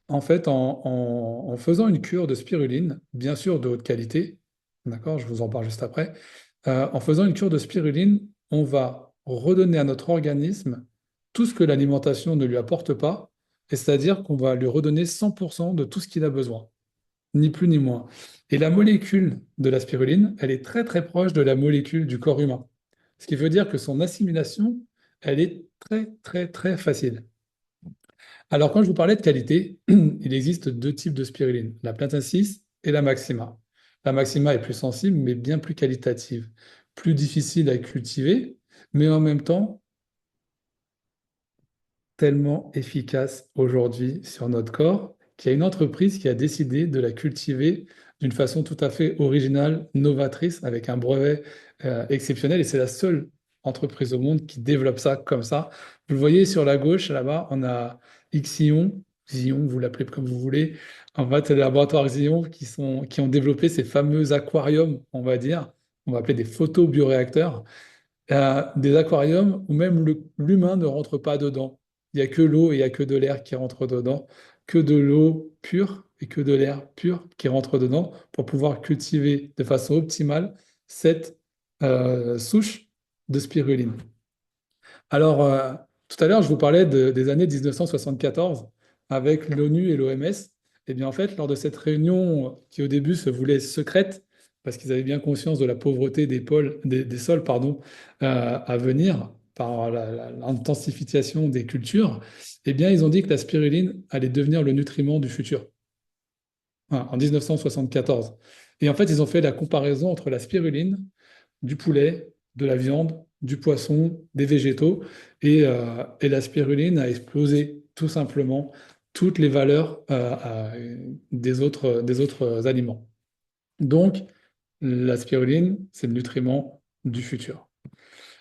[SPEAKER 2] en fait, en faisant une cure de spiruline, bien sûr de haute qualité, d'accord, je vous en parle juste après, en faisant une cure de spiruline, on va redonner à notre organisme tout ce que l'alimentation ne lui apporte pas, et c'est-à-dire qu'on va lui redonner 100% de tout ce qu'il a besoin, ni plus ni moins. Et la molécule de la spiruline, elle est très très proche de la molécule du corps humain, ce qui veut dire que son assimilation, elle est très très très facile. Alors, quand je vous parlais de qualité, il existe deux types de spiruline, la Platensis et la Maxima. La Maxima est plus sensible, mais bien plus qualitative, plus difficile à cultiver, mais en même temps tellement efficace aujourd'hui sur notre corps qu'il y a une entreprise qui a décidé de la cultiver d'une façon tout à fait originale, novatrice, avec un brevet exceptionnel. Et c'est la seule entreprise au monde qui développe ça comme ça. Vous le voyez sur la gauche, là-bas, on a Ixion, Xion, vous l'appelez comme vous voulez. En fait, c'est les laboratoires Xion qui ont développé ces fameux aquariums, on va dire, on va appeler des photobioréacteurs, des aquariums où même l'humain ne rentre pas dedans. Il n'y a que l'eau et il n'y a que de l'air qui rentre dedans, que de l'eau pure et que de l'air pur qui rentre dedans pour pouvoir cultiver de façon optimale cette souche de spiruline. Alors, tout à l'heure, je vous parlais des années 1974 avec l'ONU et l'OMS. Et bien, en fait, lors de cette réunion qui, au début, se voulait secrète, parce qu'ils avaient bien conscience de la pauvreté des sols pardon, à venir par l'intensification des cultures, eh bien, ils ont dit que la spiruline allait devenir le nutriment du futur. Voilà, en 1974. Et en fait, ils ont fait la comparaison entre la spiruline du poulet, de la viande, du poisson, des végétaux. Et la spiruline a explosé tout simplement toutes les valeurs des autres aliments. Donc, la spiruline, c'est le nutriment du futur.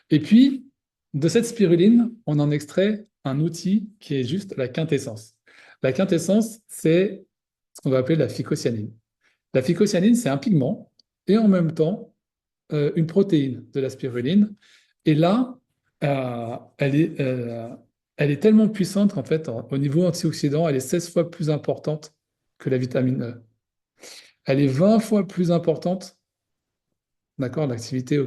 [SPEAKER 2] Et puis, de cette spiruline, on en extrait un outil qui est juste la quintessence. La quintessence, c'est ce qu'on va appeler la phycocyanine. La phycocyanine, c'est un pigment et en même temps une protéine de la spiruline. Et là, elle est Elle est tellement puissante qu'en fait, au niveau antioxydant, elle est 16 fois plus importante que la vitamine E. Elle est 20 fois plus importante, d'accord, l'activité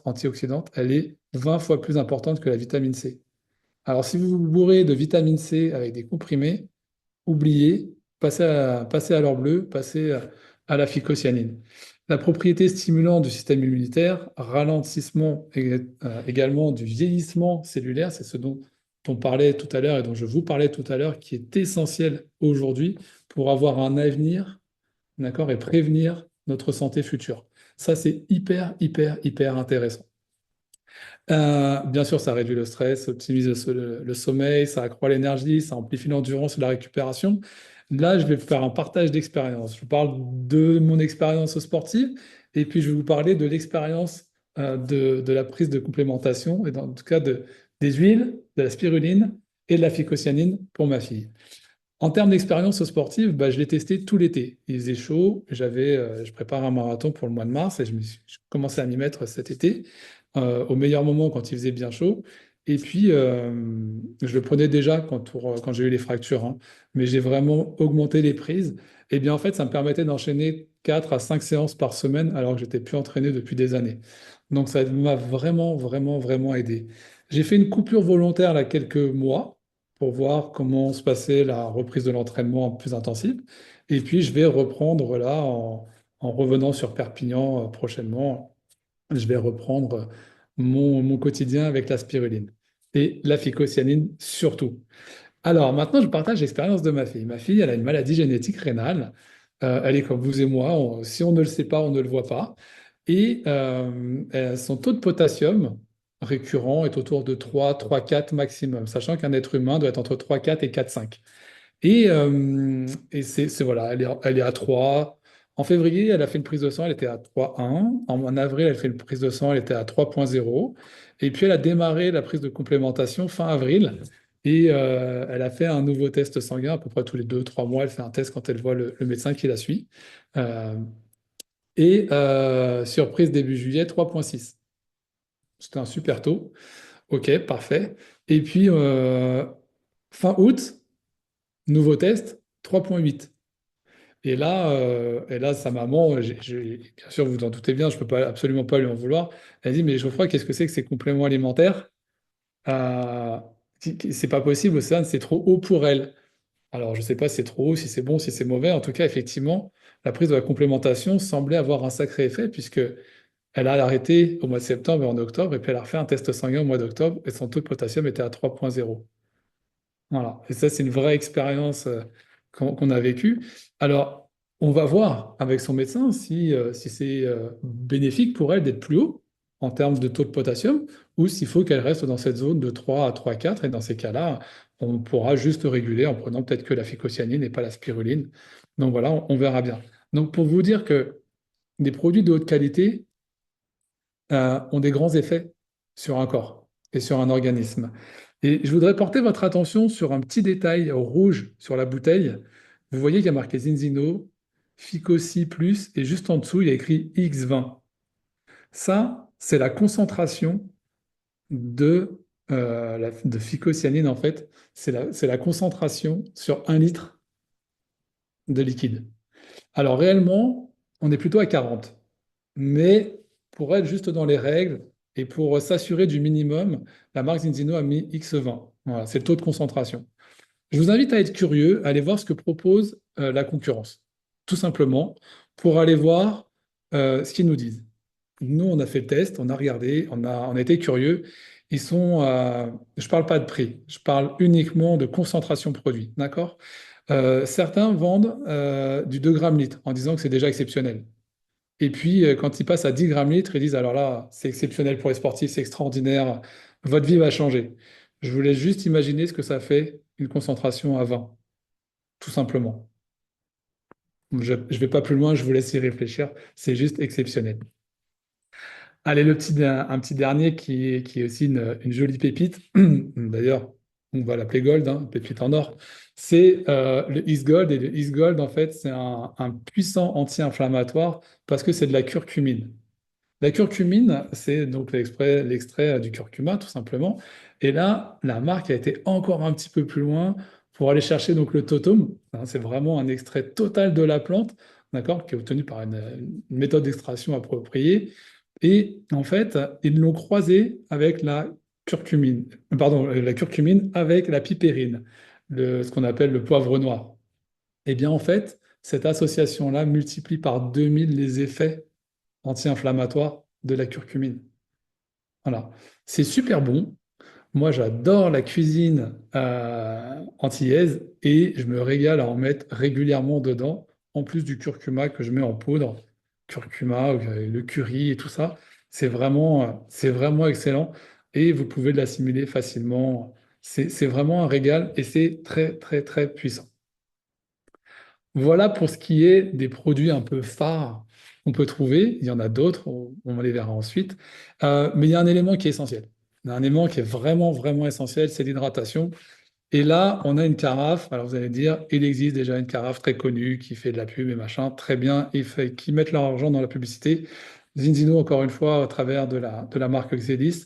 [SPEAKER 2] antioxydante, elle est 20 fois plus importante que la vitamine C. Alors, si vous vous bourrez de vitamine C avec des comprimés, oubliez, passez à l'or bleu, passez à la phycocyanine. La propriété stimulante du système immunitaire, ralentissement également du vieillissement cellulaire, c'est ce dont on parlait tout à l'heure et dont je vous parlais tout à l'heure, qui est essentiel aujourd'hui pour avoir un avenir, d'accord, et prévenir notre santé future. Ça, c'est hyper, hyper, hyper intéressant. Bien sûr, ça réduit le stress, ça optimise le sommeil, ça accroît l'énergie, ça amplifie l'endurance et la récupération. Là, je vais vous faire un partage d'expérience. Je vous parle de mon expérience sportive et puis je vais vous parler de l'expérience de la prise de complémentation et en tout cas des huiles, de la spiruline et de la phycocyanine pour ma fille. En termes d'expérience sportive, bah, je l'ai testé tout l'été. Il faisait chaud, je prépare un marathon pour le mois de mars et je commençais à m'y mettre cet été, au meilleur moment quand il faisait bien chaud. Et puis, je le prenais déjà quand j'ai eu les fractures, hein. Mais j'ai vraiment augmenté les prises. Et bien, en fait, ça me permettait d'enchaîner 4 à 5 séances par semaine alors que j'étais plus entraîné depuis des années. Donc, ça m'a vraiment, vraiment, vraiment aidé. J'ai fait une coupure volontaire là quelques mois pour voir comment se passait la reprise de l'entraînement plus intensive. Et puis, je vais reprendre là, en revenant sur Perpignan prochainement, je vais reprendre mon quotidien avec la spiruline et la phycocyanine surtout. Alors, maintenant, je partage l'expérience de ma fille. Ma fille, elle a une maladie génétique rénale. Elle est comme vous et moi. Si on ne le sait pas, on ne le voit pas. Et son taux de potassium récurrent est autour de 3, 4 maximum, sachant qu'un être humain doit être entre 3, 4 et 4, 5. Et voilà, elle est à 3. En février, elle a fait une prise de sang, elle était à 3,1. En avril, elle fait une prise de sang, elle était à 3,0. Et puis, elle a démarré la prise de complémentation fin avril. Et elle a fait un nouveau test sanguin à peu près tous les 2, 3 mois. Elle fait un test quand elle voit le médecin qui la suit. Euh, surprise début juillet, 3,6. C'était un super taux. OK, parfait. Et puis, fin août, nouveau test, 3,8. Et là, sa maman, bien sûr, vous en doutez bien, je ne peux pas, absolument pas lui en vouloir. Elle dit, mais Geoffroy, qu'est-ce que c'est que ces compléments alimentaires? Euh, c'est pas possible, Océane, c'est trop haut pour elle. Alors, je ne sais pas si c'est trop haut, si c'est bon, si c'est mauvais. En tout cas, effectivement, la prise de la complémentation semblait avoir un sacré effet, puisque elle a arrêté au mois de septembre et en octobre, et puis elle a refait un test sanguin au mois d'octobre, et son taux de potassium était à 3,0. Voilà. Et ça, c'est une vraie expérience qu'on a vécue. Alors, on va voir avec son médecin si c'est bénéfique pour elle d'être plus haut en termes de taux de potassium ou s'il faut qu'elle reste dans cette zone de 3 à 3,4. Et dans ces cas-là, on pourra juste réguler en prenant peut-être que la phycocyanine et pas la spiruline. Donc voilà, on verra bien. Donc pour vous dire que des produits de haute qualité ont des grands effets sur un corps et sur un organisme. Et je voudrais porter votre attention sur un petit détail rouge sur la bouteille. Vous voyez qu'il y a marqué Zinzino, Ficosi plus, et juste en dessous, il y a écrit X20. Ça, c'est la concentration de phycocyanine, en fait. C'est la concentration sur 1 litre de liquide. Alors réellement, on est plutôt à 40. Mais pour être juste dans les règles et pour s'assurer du minimum, la marque Zinzino a mis X20. Voilà, c'est le taux de concentration. Je vous invite à être curieux, à aller voir ce que propose la concurrence, tout simplement, pour aller voir ce qu'ils nous disent. Nous, on a fait le test, on a regardé, on a été curieux. Je ne parle pas de prix, je parle uniquement de concentration produit, d'accord? Certains vendent du 2 grammes litre en disant que c'est déjà exceptionnel. Et puis, quand ils passent à 10 grammes litre, ils disent, alors là, c'est exceptionnel pour les sportifs, c'est extraordinaire, votre vie va changer. Je vous laisse juste imaginer ce que ça fait une concentration à 20, tout simplement. Je ne vais pas plus loin, je vous laisse y réfléchir, c'est juste exceptionnel. Allez, un petit dernier qui est aussi une jolie pépite. D'ailleurs, on va l'appeler Gold, hein, pépite en or. C'est le East Gold. Et le East Gold, en fait, c'est un puissant anti-inflammatoire parce que c'est de la curcumine. La curcumine, c'est donc l'extrait du curcuma, tout simplement. Et là, la marque a été encore un petit peu plus loin pour aller chercher donc le totum. Hein, c'est vraiment un extrait total de la plante, d'accord, qui est obtenu par une méthode d'extraction appropriée. Et en fait, ils l'ont croisé avec la curcumine, pardon, la curcumine avec la pipérine, ce qu'on appelle le poivre noir. Eh bien, en fait, cette association-là multiplie par 2000 les effets anti-inflammatoires de la curcumine. Voilà. C'est super bon. Moi, j'adore la cuisine antillaise et je me régale à en mettre régulièrement dedans, en plus du curcuma que je mets en poudre, curcuma, le curry et tout ça. C'est vraiment excellent et vous pouvez l'assimiler facilement. C'est vraiment un régal et c'est très, très, très puissant. Voilà pour ce qui est des produits un peu phares qu'on peut trouver. Il y en a d'autres, on les verra ensuite. Mais il y a un élément qui est essentiel. Il y a un élément qui est vraiment, vraiment essentiel, c'est l'hydratation. Et là, on a une carafe. Alors vous allez dire, il existe déjà une carafe très connue qui fait de la pub et machin, très bien, et qui mettent leur argent dans la publicité. Zinzino, encore une fois, à travers de la marque Xelis,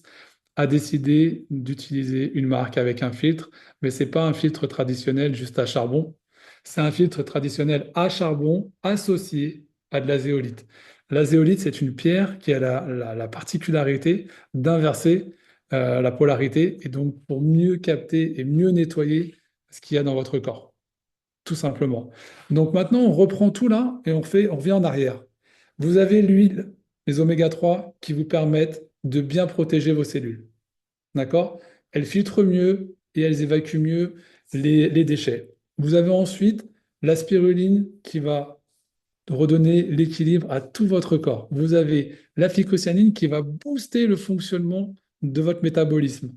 [SPEAKER 2] a décidé d'utiliser une marque avec un filtre, mais c'est pas un filtre traditionnel juste à charbon. C'est un filtre traditionnel à charbon associé à de la zéolite. La zéolite, c'est une pierre qui a la particularité d'inverser la polarité et donc pour mieux capter et mieux nettoyer ce qu'il y a dans votre corps, tout simplement. Donc maintenant, on reprend tout là et on revient en arrière. Vous avez l'huile, les oméga 3 qui vous permettent de bien protéger vos cellules. D'accord? Elles filtrent mieux et elles évacuent mieux les déchets. Vous avez ensuite la spiruline qui va redonner l'équilibre à tout votre corps. Vous avez la phycocyanine qui va booster le fonctionnement de votre métabolisme.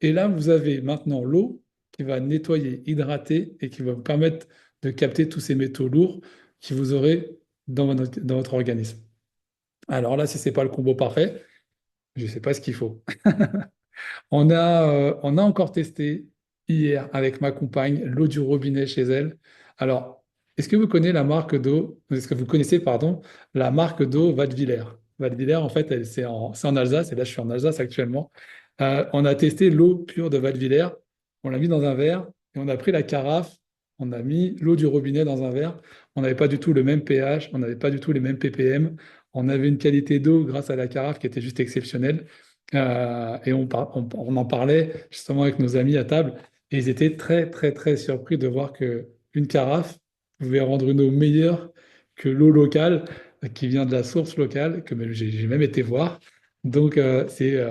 [SPEAKER 2] Et là, vous avez maintenant l'eau qui va nettoyer, hydrater et qui va vous permettre de capter tous ces métaux lourds que vous aurez dans votre organisme. Alors là, si ce n'est pas le combo parfait, je ne sais pas ce qu'il faut. On a encore testé hier avec ma compagne l'eau du robinet chez elle. Alors, est-ce que vous connaissez, pardon, la marque d'eau Wattwiller? Wattwiller, en fait, c'est en Alsace, et là, je suis en Alsace actuellement. On a testé l'eau pure de Wattwiller, on l'a mis dans un verre, et on a pris la carafe, on a mis l'eau du robinet dans un verre. On n'avait pas du tout le même pH, on n'avait pas du tout les mêmes ppm. On avait une qualité d'eau grâce à la carafe qui était juste exceptionnelle. Et on en parlait justement avec nos amis à table, et ils étaient très, très, très surpris de voir que une carafe pouvait rendre une eau meilleure que l'eau locale qui vient de la source locale, que même j'ai même été voir. Donc, c'était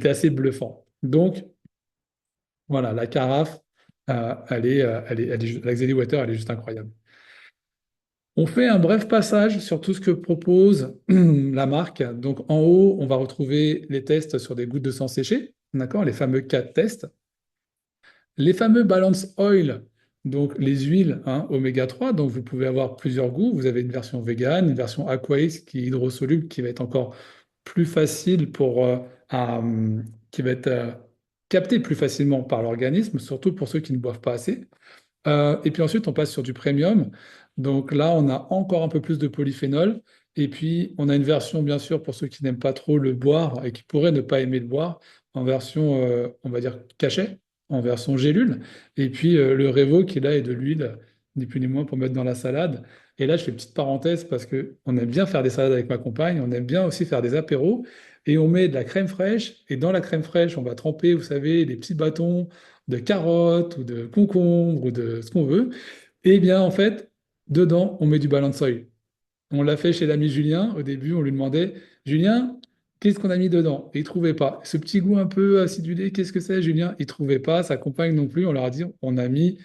[SPEAKER 2] assez bluffant. Donc, voilà, la carafe, la Xelly Water, elle est juste incroyable. On fait un bref passage sur tout ce que propose la marque. Donc en haut, on va retrouver les tests sur des gouttes de sang séchées, d'accord, les fameux 4 tests. Les fameux balance oil, donc les huiles hein, oméga 3. Donc vous pouvez avoir plusieurs goûts. Vous avez une version vegan, une version aqueous qui est hydrosoluble, qui va être encore plus facile qui va être captée plus facilement par l'organisme, surtout pour ceux qui ne boivent pas assez. Et puis ensuite, on passe sur du premium. Donc là, on a encore un peu plus de polyphénol. Et puis, on a une version, bien sûr, pour ceux qui n'aiment pas trop le boire et qui pourraient ne pas aimer le boire, en version, on va dire, cachet, en version gélule. Et puis, le Revo, qui là est de l'huile, ni plus ni moins, pour mettre dans la salade. Et là, je fais une petite parenthèse parce qu'on aime bien faire des salades avec ma compagne, on aime bien aussi faire des apéros. Et on met de la crème fraîche. Et dans la crème fraîche, on va tremper, vous savez, des petits bâtons de carottes ou de concombres ou de ce qu'on veut. Et bien, en fait, dedans, on met du ballon de soy. On l'a fait chez l'ami Julien. Au début, on lui demandait, Julien, qu'est-ce qu'on a mis dedans? Et il ne trouvait pas. Ce petit goût un peu acidulé, qu'est-ce que c'est, Julien? Il ne trouvait pas. Sa compagne non plus. On leur a dit, on a mis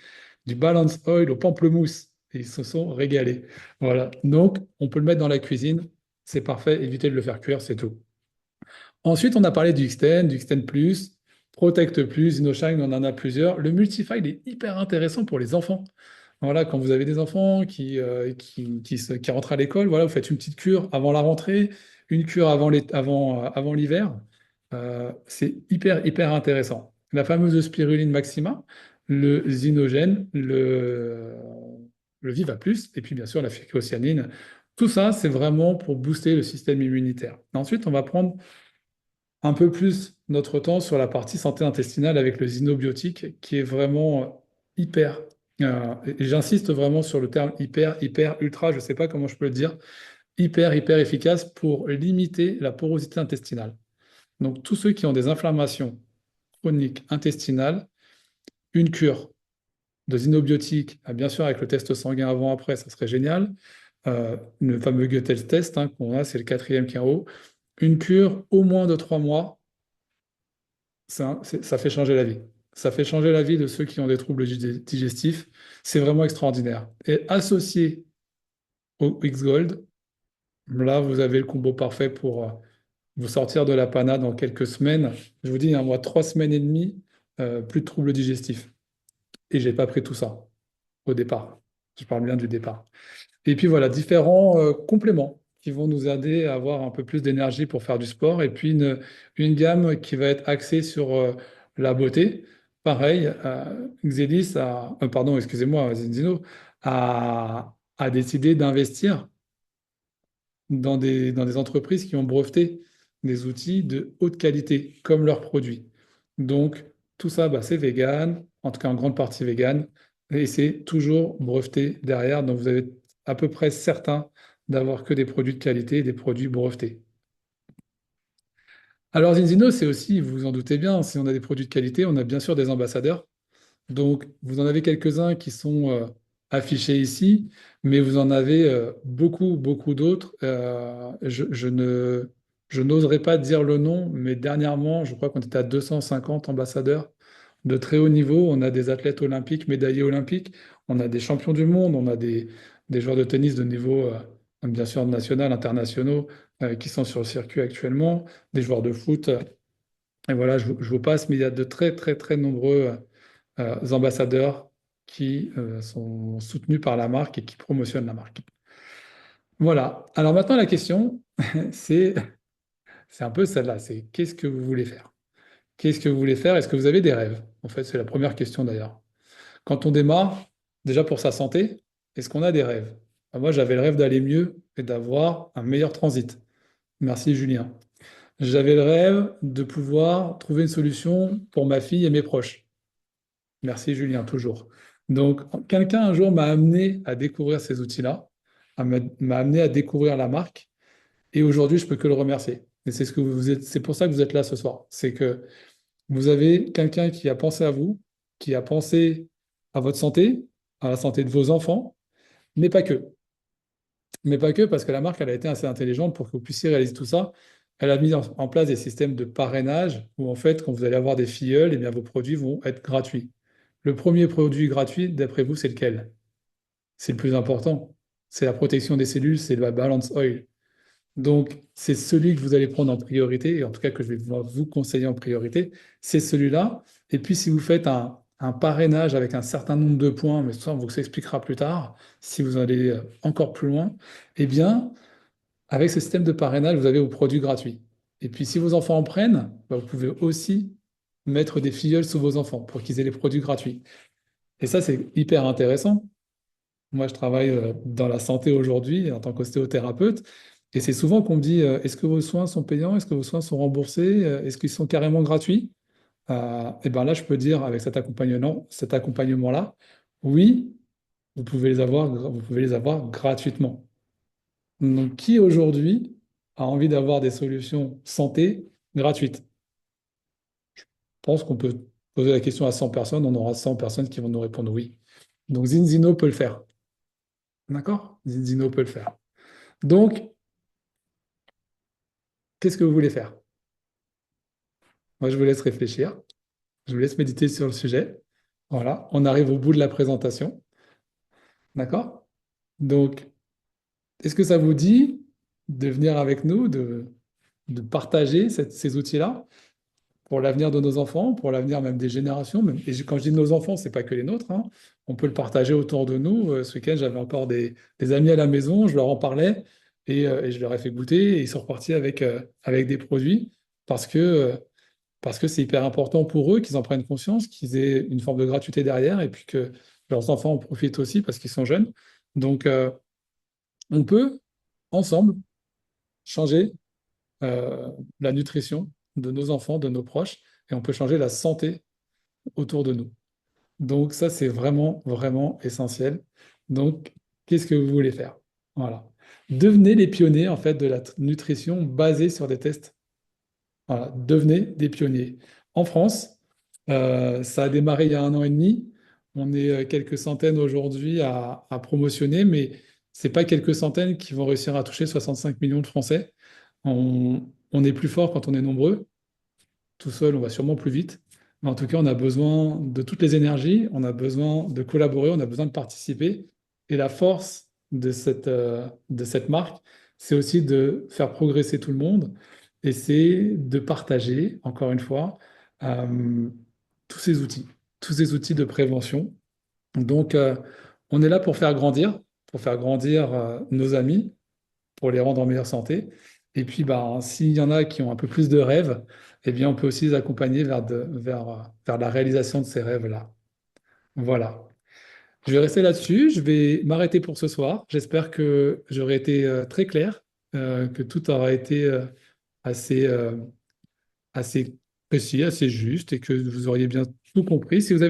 [SPEAKER 2] du balance oil au pamplemousse. Et ils se sont régalés. Voilà. Donc, on peut le mettre dans la cuisine. C'est parfait. Évitez de le faire cuire, c'est tout. Ensuite, on a parlé du Xtend Plus, Protect Plus, InnoShine, on en a plusieurs. Le Multify, il est hyper intéressant pour les enfants. Voilà, quand vous avez des enfants qui rentrent à l'école, voilà, vous faites une petite cure avant la rentrée, une cure avant l'hiver. C'est hyper, hyper intéressant. La fameuse spiruline maxima, le zinogène, le Viva Plus, et puis bien sûr la phycocyanine, Tout ça, c'est vraiment pour booster le système immunitaire. Ensuite, on va prendre un peu plus notre temps sur la partie santé intestinale avec le xynobiotique, qui est vraiment hyper, et j'insiste vraiment sur le terme hyper, hyper, ultra, je ne sais pas comment je peux le dire, hyper, hyper efficace pour limiter la porosité intestinale. Donc, tous ceux qui ont des inflammations chroniques intestinales, une cure de xynobiotique, bien sûr avec le test sanguin avant-après, ça serait génial. Le fameux Goethals test qu'on a, c'est le quatrième qui est en haut. Une cure au moins de 3 mois, ça fait changer la vie. Ça fait changer la vie de ceux qui ont des troubles digestifs. C'est vraiment extraordinaire. Et associé au X-Gold, là, vous avez le combo parfait pour vous sortir de la panade en quelques semaines. Je vous dis, moi, 3 semaines et demie, plus de troubles digestifs. Et j'ai pas pris tout ça au départ. Je parle bien du départ. Et puis voilà, différents compléments qui vont nous aider à avoir un peu plus d'énergie pour faire du sport. Et puis une gamme qui va être axée sur la beauté. Pareil, Xelis pardon, excusez-moi, Zinzino a décidé d'investir dans des entreprises qui ont breveté des outils de haute qualité, comme leurs produits. Donc, tout ça, bah, c'est vegan, en tout cas en grande partie vegan, et c'est toujours breveté derrière. Donc, vous avez à peu près certain d'avoir que des produits de qualité et des produits brevetés. Alors, Zinzino, c'est aussi, vous vous en doutez bien, si on a des produits de qualité, on a bien sûr des ambassadeurs. Donc, vous en avez quelques-uns qui sont affichés ici, mais vous en avez beaucoup, beaucoup d'autres. Je n'oserais pas dire le nom, mais dernièrement, je crois qu'on était à 250 ambassadeurs de très haut niveau. On a des athlètes olympiques, médaillés olympiques, on a des champions du monde, on a des joueurs de tennis de niveau, bien sûr, national, internationaux, qui sont sur le circuit actuellement, des joueurs de foot. Et voilà, je vous passe, mais il y a de très, très, très nombreux ambassadeurs qui sont soutenus par la marque et qui promotionnent la marque. Voilà. Alors maintenant, la question, c'est c'est un peu celle-là, c'est qu'est-ce que vous voulez faire? Qu'est-ce que vous voulez faire? Est-ce que vous avez des rêves? En fait, c'est la première question d'ailleurs. Quand on démarre, déjà pour sa santé, est-ce qu'on a des rêves? Moi, j'avais le rêve d'aller mieux et d'avoir un meilleur transit. Merci Julien. J'avais le rêve de pouvoir trouver une solution pour ma fille et mes proches. Merci Julien, toujours. Donc, quelqu'un un jour m'a amené à découvrir ces outils-là, m'a amené à découvrir la marque, et aujourd'hui, je peux que le remercier. Et c'est ce que vous êtes, c'est pour ça que vous êtes là ce soir. C'est que vous avez quelqu'un qui a pensé à vous, qui a pensé à votre santé, à la santé de vos enfants, mais pas que. Mais pas que, parce que la marque, elle a été assez intelligente pour que vous puissiez réaliser tout ça. Elle a mis en place des systèmes de parrainage où, en fait, quand vous allez avoir des filleuls, eh bien, vos produits vont être gratuits. Le premier produit gratuit, d'après vous, c'est lequel? C'est le plus important. C'est la protection des cellules, c'est la Balance Oil. Donc, c'est celui que vous allez prendre en priorité, et en tout cas que je vais vous conseiller en priorité, c'est celui-là. Et puis, si vous faites un parrainage avec un certain nombre de points, mais ça, on vous expliquera plus tard, si vous allez encore plus loin, eh bien, avec ce système de parrainage, vous avez vos produits gratuits. Et puis, si vos enfants en prennent, bah, vous pouvez aussi mettre des filleuls sous vos enfants pour qu'ils aient les produits gratuits. Et ça, c'est hyper intéressant. Moi, je travaille dans la santé aujourd'hui en tant qu'ostéothérapeute. Et c'est souvent qu'on me dit, est-ce que vos soins sont payants? Est-ce que vos soins sont remboursés? Est-ce qu'ils sont carrément gratuits? Et bien là, je peux dire avec cet accompagnement-là, oui, vous pouvez les avoir gratuitement. Donc, qui aujourd'hui a envie d'avoir des solutions santé gratuites? Je pense qu'on peut poser la question à 100 personnes, on aura 100 personnes qui vont nous répondre oui. Donc, Zinzino peut le faire. D'accord? Zinzino peut le faire. Donc, qu'est-ce que vous voulez faire? Moi, je vous laisse réfléchir. Je vous laisse méditer sur le sujet. Voilà, on arrive au bout de la présentation. D'accord? Donc, est-ce que ça vous dit de venir avec nous, de partager ces outils-là pour l'avenir de nos enfants, pour l'avenir même des générations? Et quand je dis de nos enfants, c'est pas que les nôtres, hein. On peut le partager autour de nous. Ce week-end, j'avais encore des amis à la maison, je leur en parlais et je leur ai fait goûter et ils sont repartis avec des produits parce que parce que c'est hyper important pour eux qu'ils en prennent conscience, qu'ils aient une forme de gratuité derrière, et puis que leurs enfants en profitent aussi parce qu'ils sont jeunes. Donc, on peut. ensemble, changer la nutrition de nos enfants, de nos proches, et on peut changer la santé autour de nous. Donc ça, c'est vraiment, vraiment essentiel. Donc, qu'est-ce que vous voulez faire? Voilà. Devenez les pionniers, en fait, de la nutrition basée sur des tests. Voilà. Devenez des pionniers. En France, ça a démarré il y a 1 an et demi. On est quelques centaines aujourd'hui à promotionner, mais c'est pas quelques centaines qui vont réussir à toucher 65 millions de Français. On est plus fort quand on est nombreux. Tout seul, on va sûrement plus vite. Mais en tout cas, on a besoin de toutes les énergies, on a besoin de collaborer, on a besoin de participer. Et la force de cette marque, c'est aussi de faire progresser tout le monde et c'est de partager, encore une fois, euh, tous ces outils, tous ces outils de prévention. Donc, on est là pour faire grandir nos amis, pour les rendre en meilleure santé. Et puis, bah, s'il y en a qui ont un peu plus de rêves, eh bien, on peut aussi les accompagner vers la réalisation de ces rêves-là. Voilà. Je vais rester là-dessus. Je vais m'arrêter pour ce soir. J'espère que j'aurai été très clair, que tout aura été assez, assez précis, assez juste et que vous auriez bien tout compris. Si vous avez